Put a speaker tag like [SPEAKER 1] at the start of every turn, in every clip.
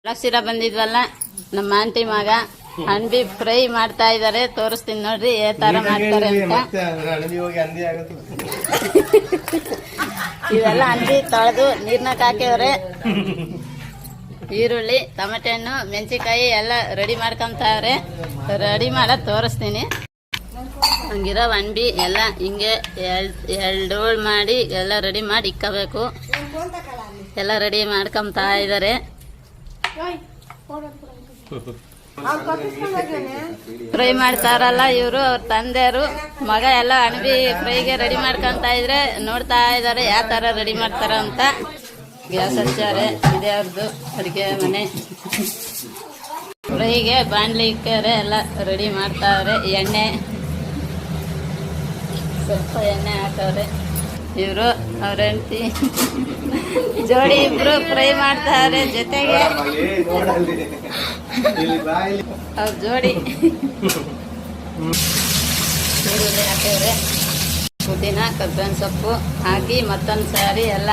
[SPEAKER 1] ಲಕ್ಷಿರ ಬಂದಿದ್ವಲ್ಲ ನಮ್ಮ ಆಂಟಿ ಮಗ ಅಣಬಿ ಫ್ರೈ ಮಾಡ್ತಾ ಇದಾರೆ. ತೋರಿಸ್ತೀನಿ ನೋಡ್ರಿ ಯಾವ ತರ ಮಾಡ್ತಾರೆ ಅಂತ. ಇವೆಲ್ಲ ಅಣಬಿ ತೊಳೆದು ನೀರ್ನಾಗ ಹಾಕಿವ್ರೆ. ಈರುಳ್ಳಿ, ಟೊಮೆಟೆ ಹಣ್ಣು, ಮೆಣಸಿನಕಾಯಿ ಎಲ್ಲ ರೆಡಿ ಮಾಡ್ಕೊಂತಾವ್ರೆ. ರೆಡಿ ಮಾಡೋದು ತೋರಿಸ್ತೀನಿ. ಹಂಗಿರೋ ಅಣಬಿ ಎಲ್ಲ ಹಿಂಗೆ ಎರಡು ಮಾಡಿ ಎಲ್ಲ ರೆಡಿ ಮಾಡಿ ಇಕ್ಕಬೇಕು. ಎಲ್ಲ ರೆಡಿ ಮಾಡ್ಕೊಂತಾ ಇದಾರೆ. ಫ್ರೈ ಮಾಡ್ತಾರಲ್ಲ ಇವರು, ಅವ್ರ ತಂದೆಯರು ಮಗ ಎಲ್ಲ ಅಣಬಿ ಫ್ರೈಗೆ ರೆಡಿ ಮಾಡ್ಕೊಂತ ಇದ್ರೆ ನೋಡ್ತಾ ಇದಾರೆ ಯಾವ ತರ ರೆಡಿ ಮಾಡ್ತಾರ ಅಂತ. ಗ್ಯಾಸ್ ಹಚ್ಚಾರೆ, ಇದೇ ಅವ್ರದ್ದು ಅಡಿಗೆ ಮನೆ. ಫ್ರೈಗೆ ಬಾಣ್ಲಿ ಇಕ್ಕಾರೆ, ಎಲ್ಲ ರೆಡಿ ಮಾಡ್ತಾವ್ರೆ. ಎಣ್ಣೆ ಸ್ವಲ್ಪ ಎಣ್ಣೆ ಹಾಕವ್ರೆ. ಇವರು ಅವ್ರ ಹೆಂಡತಿ ಜೋಡಿ ಇಬ್ರು ಫ್ರೈ ಮಾಡ್ತಾರೆ. ಜೊತೆಗೆ ಅವ್ರ ಜೋಡಿ ಈರುಳ್ಳಿ ಹಾಕಿವ್ರೆ. ಪುದೀನ, ಕಬ್ಬೇವಿನ ಸೊಪ್ಪು ಹಾಕಿ ಮತ್ತೊಂದು ಸಾರಿ ಎಲ್ಲ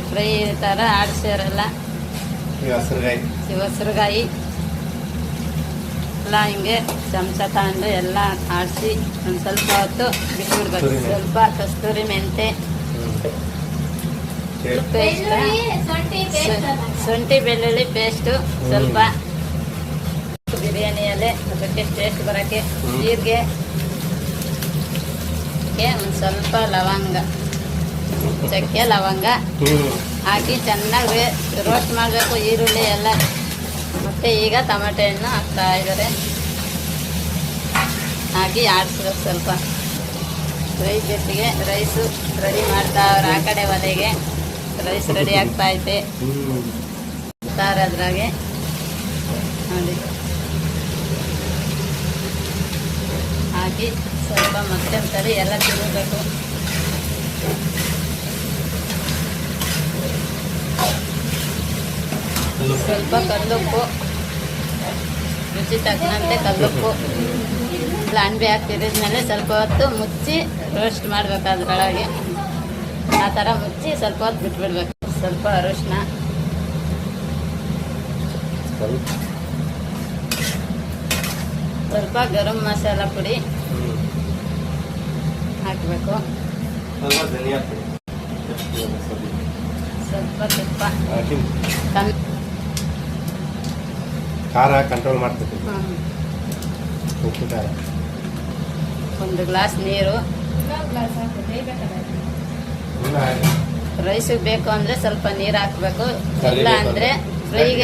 [SPEAKER 1] ಫ್ರೈ ತರ ಆಡಿಸ್ಯಾರಲ್ಲ. ಹಸಿರುಗಾಯಿ ಎಲ್ಲ ಹಿಂಗೆ ಚಮಚ ತಗೊಂಡು ಎಲ್ಲ ಆಡಿಸಿ ಒಂದು ಸ್ವಲ್ಪ ಹೊತ್ತು ಬಿಟ್ಬಿಡ್ಬೇಕು. ಸ್ವಲ್ಪ ಕಸ್ತೂರಿ ಮೆಂತೆ ಪೇಸ್ಟ್, ಶುಂಠಿ ಬೆಳ್ಳುಳ್ಳಿ ಪೇಸ್ಟು ಸ್ವಲ್ಪ, ಬಿರಿಯಾನಿ ಎಲೆ ಅದಕ್ಕೆ ಟೇಸ್ಟ್ ಬರೋಕ್ಕೆ, ಜೀರಿಗೆ, ಒಂದು ಸ್ವಲ್ಪ ಲವಂಗ, ಚಕ್ಕೆ ಲವಂಗ ಹಾಕಿ ಚೆನ್ನಾಗಿ ರೋಸ್ಟ್ ಮಾಡಬೇಕು ಈರುಳ್ಳಿ ಎಲ್ಲ. ಮತ್ತೆ ಈಗ ಟೊಮೆಟೆ ಹಣ್ಣು ಹಾಕ್ತಾ ಇದ್ದಾರೆ. ಹಾಕಿ ಆಡಿಸ್ಬೇಕು ಸ್ವಲ್ಪ. ರೈಸ್ ಜೊತೆಗೆ ರೈಸು ರೆಡಿ ಮಾಡ್ತಾ ಅವ್ರು. ಆ ಕಡೆ ಒಲೆಗೆ ರೈಸ್ ರೆಡಿ ಆಗ್ತಾ ಐತೆ ಅದ್ರಾಗೆ ನೋಡಿ ಹಾಕಿ ಸ್ವಲ್ಪ ಮತ್ತೆ ಸರಿ ಎಲ್ಲ ತಿರುಗಬೇಕು. ಸ್ವಲ್ಪ ಕಲ್ಲುಪ್ಪು, ರುಚಿ ತಕ್ಕಂತೆ ಕಲ್ಲುಪ್ಪು ಎಲ್ಲ ಅಣಬೆ ಹಾಕ್ತಿದ್ಮೇಲೆ ಸ್ವಲ್ಪ ಹೊತ್ತು ಮುಚ್ಚಿ ರೋಸ್ಟ್ ಮಾಡ್ಬೇಕು. ಅದ್ರೊಳಗೆ ಆ ಥರ ಮುಚ್ಚಿ ಸ್ವಲ್ಪ ಹೊತ್ತು ಬಿಟ್ಬಿಡ್ಬೇಕು. ಸ್ವಲ್ಪ ಅರಿಶಿನ, ಸ್ವಲ್ಪ ಗರಂ ಮಸಾಲ ಪುಡಿ ಹಾಕಬೇಕು. ಸ್ವಲ್ಪ ತುಪ್ಪ,
[SPEAKER 2] ಖಾರ ಕಂಟ್ರೋಲ್ ಮಾಡ್ತೀವಿ. ಉಪ್ಪು ಖಾರ,
[SPEAKER 1] ಒಂದು ಗ್ಲಾಸ್ ನೀರು. ರೈಸಿಗೆ ಬೇಕು ಅಂದ್ರೆ ಸ್ವಲ್ಪ ನೀರು ಹಾಕ್ಬೇಕು. ಇಲ್ಲ ಅಂದ್ರೆ ಫ್ರೈಗೆ